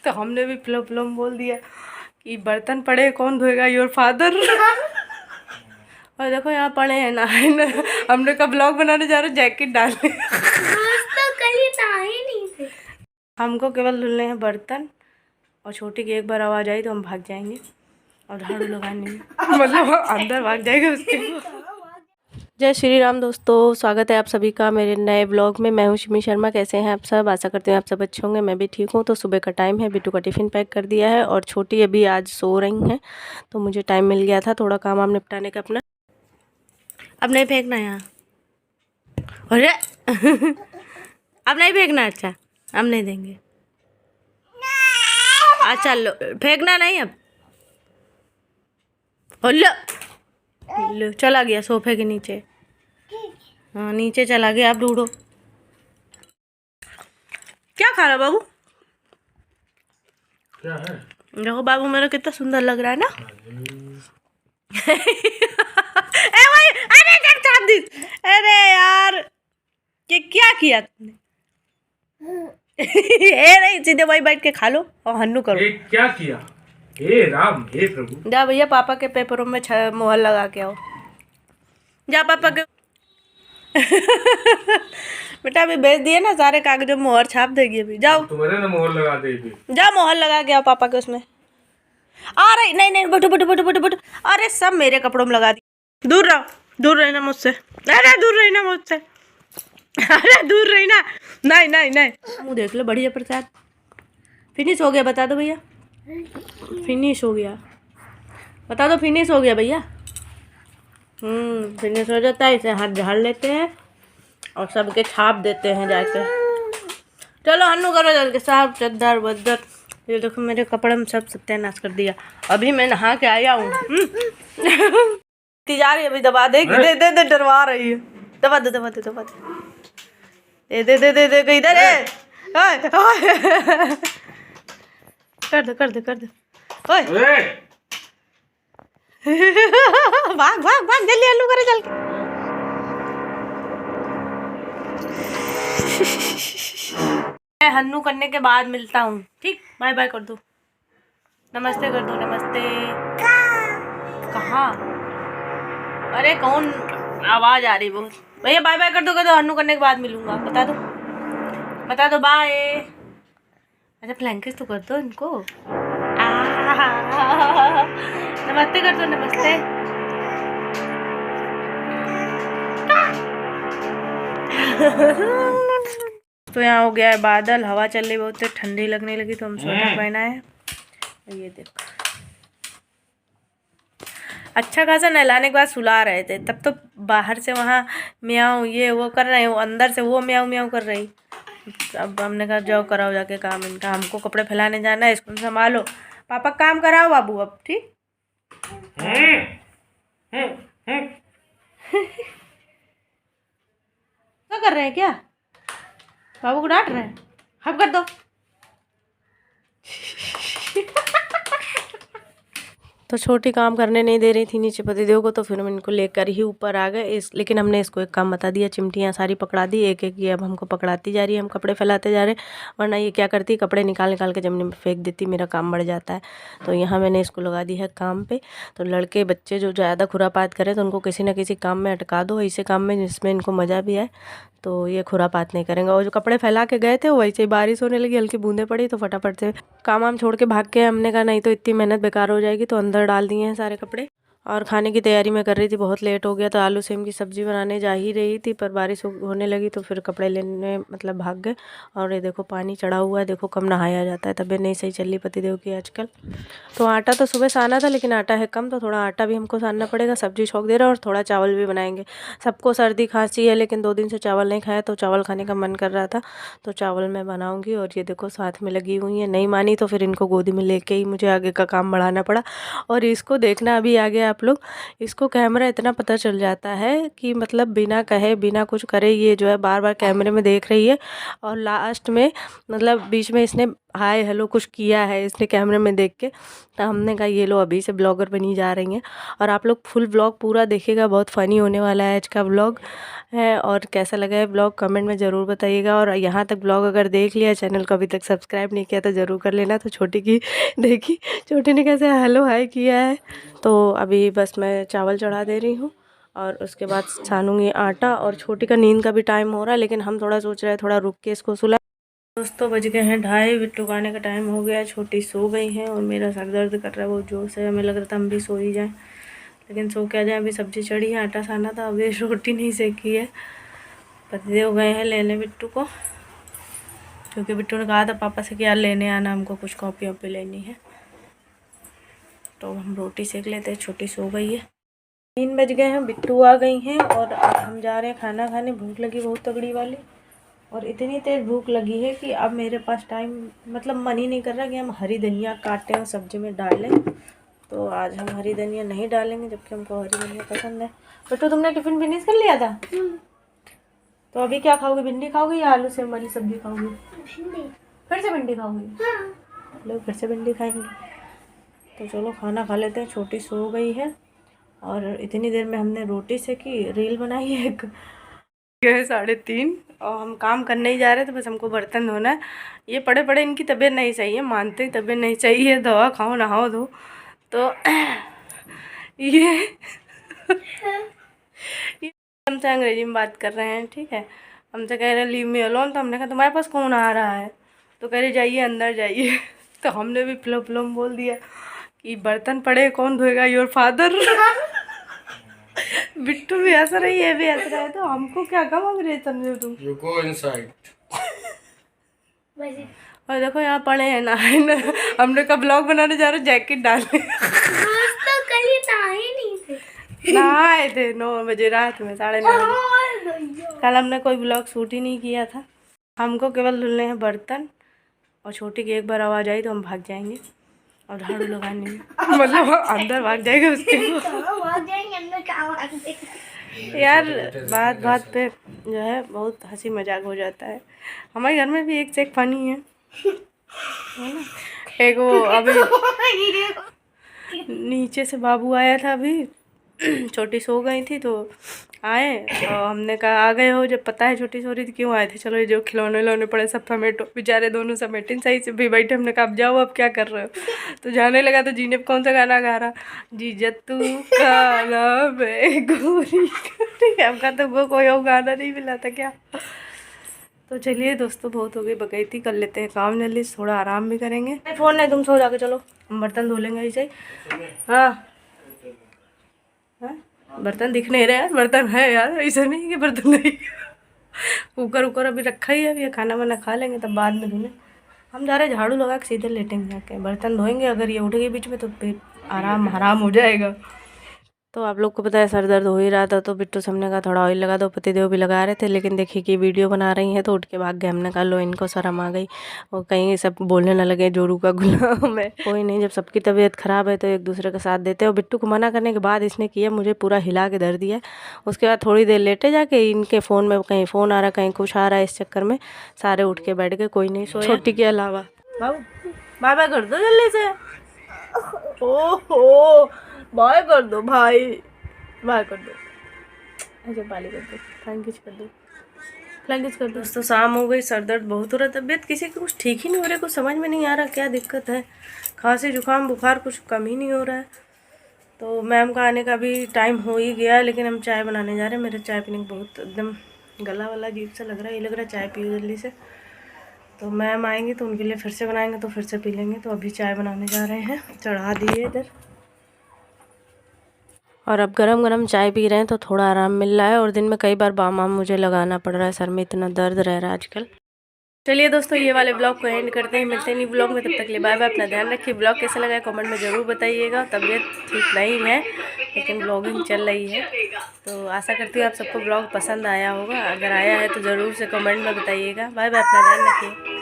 तो हमने भी फिल्म फिल्म बोल दिया कि बर्तन पड़े कौन धोएगा, योर फादर। और देखो यहाँ पड़े हैं ना, हमने कब ब्लॉग बनाने जा रहे जैकेट डालने। तो कल ही नहाए नहीं थे। हमको केवल धुलने हैं बर्तन, और छोटी की एक बार आवाज़ आई तो हम भाग जाएंगे और झाड़ू लगाने में, मतलब अंदर भाग जाएगा उसके। जय श्री राम दोस्तों, स्वागत है आप सभी का मेरे नए ब्लॉग में। मैं हूं शिमी शर्मा। कैसे हैं आप सब? आशा करते हैं आप सब अच्छे होंगे। मैं भी ठीक हूं। तो सुबह का टाइम है, बिट्टू का टिफ़िन पैक कर दिया है और छोटी अभी आज सो रही हैं, तो मुझे टाइम मिल गया था थोड़ा काम वाम निपटाने का अपना। अब नहीं फेंकना यहाँ, अरे अब नहीं फेंकना। अच्छा अब नहीं देंगे। अच्छा लो, फेंकना नहीं अब। लो चला गया सोफे के नीचे। हाँ नीचे चला गया। आप ढूंढो क्या खा रहा बाबू। क्या है? देखो बाबू मेरा कितना सुंदर लग रहा है ना। ए भाई, अरे अरे यार ये क्या किया तुमने। ए नहीं, सीधे वही बैठ के खा लो और हन्नू करो। ये क्या किया? हे राम, हे प्रभु। जा भैया पापा के पेपरों में मोहर लगा के आओ। जा पापा के। बेटा अभी भेज दिए ना सारे कागजों में मोहर छाप देगी अभी। जाओ तुम्हारे ना मोहर लगा देगी। जा मोहर लगा के आओ पापा के उसमें। अरे नहीं नहीं, बैठो बैठो बैठो बैठो बैठो। अरे सब मेरे कपड़ों में लगा दी। दूर रहो, दूर रहना मुझसे। अरे दूर रहना मुझसे। अरे दूर रहना। नहीं नहीं नहीं, मुँह देख लो। बढ़िया प्रसाद फिनिश हो गया। बता दो भैया फिनिश हो गया। बता दो फिनिश हो गया भैया। फिनिश हो जाता है। इसे हाथ झाड़ लेते हैं और सबके छाप देते हैं जाके। चलो हन्नू करो जल्दी साहब। चद्दर वद्दर ये देखो मेरे कपड़े में सब सत्यानाश कर दिया। अभी मैं नहा के आया हूँ। जा रही अभी दबा दे। दे दे दे, डरवा रही है। दबा दे दबा दे दबा दे। दे दे दे दे दे इधर है। कर दे कर दे कर दे। ओए भाग भाग भाग जल्दी हन्नू करे चल के। मैं हन्नू करने के बाद मिलता हूँ। ठीक, बाय बाय कर दो, नमस्ते कर दो। नमस्ते कहाँ? अरे कौन आवाज आ रही बहुत। भैया बाय बाय कर दो हन्नू करने के बाद मिलूंगा। बता दो बाय। अच्छा फ्लैंकिस तो कर दो इनको। नमस्ते कर दो। नमस्ते तो यहाँ हो गया है बादल, हवा चल रही बहुत ठंडी लगने लगी तो हम स्वेटर पहना है। ये देखो अच्छा खासा नहलाने के बाद सुला रहे थे, तब तो बाहर से वहाँ म्याऊं ये वो कर रहे हैं, वो अंदर से वो म्याऊं म्याऊं कर रही। अब हमने कहा जाओ कराओ जाके काम इनका। हमको कपड़े फैलाने जाना है, इसको संभालो। पापा काम कराओ बाबू अब। ठीक क्या कर रहे हैं? क्या बाबू को डांट रहे हैं? हम कर दो। तो छोटी काम करने नहीं दे रही थी नीचे पतिदेव को, तो फिर हम इनको लेकर ही ऊपर आ गए। लेकिन हमने इसको एक काम बता दिया, चिमटियाँ सारी पकड़ा दी एक एक। ये अब हमको पकड़ाती जा रही है, हम कपड़े फैलाते जा रहे हैं। वरना ये क्या करती, कपड़े निकाल निकाल के जमीन में फेंक देती, मेरा काम बढ़ जाता है। तो यहाँ मैंने इसको लगा दी है काम पे। तो लड़के बच्चे जो ज़्यादा खुरापात करें तो उनको किसी न किसी काम में अटका दो, ऐसे काम में जिसमें इनको मज़ा भी आए। तो ये खुरापात नहीं करेंगे। और जो कपड़े फैला के गए थे वैसे ही बारिश होने लगी, हल्की बूंदें पड़ी तो फटाफट से काम वाम छोड़ के भाग के। हमने कहा नहीं तो इतनी मेहनत बेकार हो जाएगी, तो अंदर डाल दिए हैं सारे कपड़े। और खाने की तैयारी मैं कर रही थी, बहुत लेट हो गया। तो आलू सेम की सब्ज़ी बनाने जा ही रही थी, पर बारिश होने लगी तो फिर कपड़े लेने मतलब भाग गए। और ये देखो पानी चढ़ा हुआ है, देखो कम नहाया जाता है। तबीयत नहीं सही चल रही पतिदेव की आजकल। तो आटा तो सुबह साना था, लेकिन आटा है कम, तो थोड़ा आटा भी हमको सानना पड़ेगा। सब्जी छोंक दे रहा है और थोड़ा चावल भी बनाएंगे। सबको सर्दी खांसी है, लेकिन 2 दिन से चावल नहीं खाया, तो चावल खाने का मन कर रहा था, तो चावल मैं बनाऊँगी। और ये देखो साथ में लगी हुई है, नहीं मानी तो फिर इनको गोदी में लेके ही मुझे आगे का काम बढ़ाना पड़ा। और इसको देखना अभी आगे आप लोग, इसको कैमरा इतना पता चल जाता है कि मतलब बिना कहे बिना कुछ करे ये जो है बार बार कैमरे में देख रही है। और लास्ट में मतलब बीच में इसने हाय हेलो कुछ किया है इसने कैमरे में देख के। तो हमने कहा ये लो अभी से ब्लॉगर बनी जा रही हैं। और आप लोग फुल ब्लॉग पूरा देखिएगा, बहुत फ़नी होने वाला है आज का ब्लॉग। है। और कैसा लगा है ब्लॉग कमेंट में ज़रूर बताइएगा। और यहाँ तक ब्लॉग अगर देख लिया, चैनल को अभी तक सब्सक्राइब नहीं किया तो ज़रूर कर लेना। तो छोटी की देखी, छोटी ने कैसे हेलो हाय किया है। तो अभी बस मैं चावल चढ़ा दे रही हूँ और उसके बाद छानूंगी आटा। और छोटी का नींद का भी टाइम हो रहा है, लेकिन हम थोड़ा सोच रहे हैं थोड़ा रुक के इसको सुला। दोस्तों बज गए हैं 2:30, बिट्टू का आने का टाइम हो गया है। छोटी सो गई है और मेरा सर दर्द कर रहा है बहुत जोर से। हमें लग रहा था हम भी सो ही जाएं, लेकिन सो क्या जाए। अभी सब्जी चढ़ी है, आटा साना था, अभी रोटी नहीं सेकी है। पतिदेव गए हैं लेने बिट्टू को, क्योंकि बिट्टू ने कहा था पापा से कि यार लेने आना, हमको कुछ कॉपी वॉपी लेनी है। तो हम रोटी सेक लेते हैं। छोटी सो गई है। 3 बज गए हैं, बिट्टू आ गई हैं और अब हम जा रहे हैं खाना खाने। भूख लगी बहुत तगड़ी वाली, और इतनी तेज़ भूख लगी है कि अब मेरे पास टाइम मतलब मन ही नहीं कर रहा कि हम हरी धनिया काटें और सब्जी में डालें। तो आज हम हरी धनिया नहीं डालेंगे, जबकि हमको हरी धनिया पसंद है। बिट्टू तुमने टिफ़िन फिनिश कर लिया था? तो अभी क्या खाओगी? भिंडी खाओगी या आलू सेम वाली सब्जी खाओगी? फिर से भिंडी खाओगी? लोग फिर से भिंडी खाएंगे। तो चलो खाना खा लेते हैं। छोटी सो गई है और इतनी देर में हमने रोटी सेकी, रील बनाई है एक। 3:30 और हम काम करने ही जा रहे थे। बस हमको बर्तन धोना है। ये पड़े पड़े इनकी तबीयत नहीं सही है, मानते ही तबीयत नहीं सही है, दवा खाओ नहाओ धो। तो ये हमसे अंग्रेजी में बात कर रहे हैं, ठीक है। हमसे कह रहे हैं लीव मी अलोन। तो हमने कहा तुम्हारे पास कौन आ रहा है? तो कह रहे जाइए अंदर जाइए। तो हमने भी फ्लो फ्लो में बोल दिया कि बर्तन पड़े कौन धोएगा, योर फादर। बिट्टू भी हंस रही है, भी हंस रहा है। तो हमको क्या कम अंग्रेज समझो तुम। You go inside. और देखो यहाँ पड़े हैं ना, हमने कब ब्लॉग बनाने जा रहे जैकेट डालने। तो कल ही नहाए नहीं थे। नहाए थे 9 बजे रात में, 9:30 बजे। कल हमने कोई ब्लॉग शूट ही नहीं किया था। हमको केवल धुलने हैं बर्तन, और छोटी की एक बार आवाज़ आई तो हम भाग जाएंगे और झाड़ू लगाने में, मतलब अंदर भाग जाएगा उसके। भाग जाएंगे अंदर, क्या भागेंगे। यार बात बात पे जो है बहुत हंसी मजाक हो जाता है। हमारे घर में भी एक से एक फनी है ना। एक वो अभी नीचे से बाबू आया था, अभी छोटी सो गई थी तो आए और हमने कहा आ गए हो, जब पता है छोटी सो रही थी क्यों आए थे। चलो ये जो खिलौने खिलौने पड़े सब समेटो। बेचारे दोनों समेटे सही से भी बैठे। हमने कहा अब जाओ, अब क्या कर रहे हो। तो जाने लगा तो जीने कौन सा गाना गा रहा, जीजा तू काला मैं गोरी। ठीक है, हमका तो वो कोई और गाना नहीं मिला था क्या। तो चलिए दोस्तों, बहुत हो गई बकैती, कर लेते हैं काम जल्दी, थोड़ा आराम भी करेंगे। फ़ोन नहीं, तुम सो जाके, चलो हम बर्तन धो लेंगे ऐसे। हाँ हाँ, बर्तन दिख नहीं रहे यार, बर्तन है यार, ऐसा नहीं कि बर्तन नहीं। कुकर उकर अभी रखा ही है, अभी खाना वाना खा लेंगे तब बाद में धोने। हम जा रहे हैं झाड़ू लगा के सीधे लेटेंगे जाके, बर्तन धोएंगे। अगर ये उठ गई बीच में तो फिर आराम हराम हो जाएगा। तो आप लोग को पता है सर दर्द हो ही रहा था, तो बिट्टू से हमने कहा थोड़ा ऑयल लगा दो। पतिदेव भी लगा रहे थे, लेकिन देखिए कि वीडियो बना रही हैं तो उठ के भाग गए। हमने कहा लो इनको शर्म आ गई, और कहीं सब बोलने ना लगे जोरू का गुलाम है। कोई नहीं, जब सबकी तबीयत ख़राब है तो एक दूसरे का साथ देते हैं। और बिट्टू को मना करने के बाद इसने किया, मुझे पूरा हिला के धर दिया। उसके बाद थोड़ी देर लेटे जाके इनके फ़ोन में कहीं फ़ोन आ रहा, कहीं कुछ आ रहा है, इस चक्कर में सारे उठ के बैठ गए, कोई नहीं सोया छोटी के अलावा। बाबू बाय बाय कर दो जल्दी से। ओहो बाय कर दो भाई, बाय कर दो, ऐसे पाली कर दो, फ्लैंकिज कर दो, फ्लैंकिज कर दो। दोस्तों शाम हो गई, सर दर्द बहुत हो रहा है, तबीयत किसी की कुछ ठीक ही नहीं हो रहा है। कुछ समझ में नहीं आ रहा क्या दिक्कत है। खांसी जुकाम बुखार कुछ कम ही नहीं हो रहा है। तो मैम का आने का भी टाइम हो ही गया है, लेकिन हम चाय बनाने जा रहे हैं। मेरे चाय पीने को बहुत एकदम गला वाला अजीब सा लग रहा है। ये लग रहा है चाय पियो जल्दी से। तो मैम आएंगे तो उनके लिए फिर से बनाएंगे, तो फिर से पी लेंगे। तो अभी चाय बनाने जा रहे हैं, चढ़ा दिए इधर, और अब गरम गरम चाय पी रहे हैं तो थोड़ा आराम मिल रहा है। और दिन में कई बार बाम वाम मुझे लगाना पड़ रहा है, सर में इतना दर्द रह रहा है आजकल। चलिए दोस्तों, ये वाले ब्लॉग को एंड करते हैं, मिलते हैं नहीं ब्लॉग में। तब तक के लिए बाय बाय, अपना ध्यान रखिए। ब्लॉग कैसा लगा कमेंट में ज़रूर बताइएगा। तबीयत ठीक नहीं है लेकिन ब्लॉगिंग चल रही है, तो आशा करती हूँ आप सबको ब्लॉग पसंद आया होगा। अगर आया है तो ज़रूर से कमेंट में बताइएगा। बाय बाय, अपना ध्यान रखिए।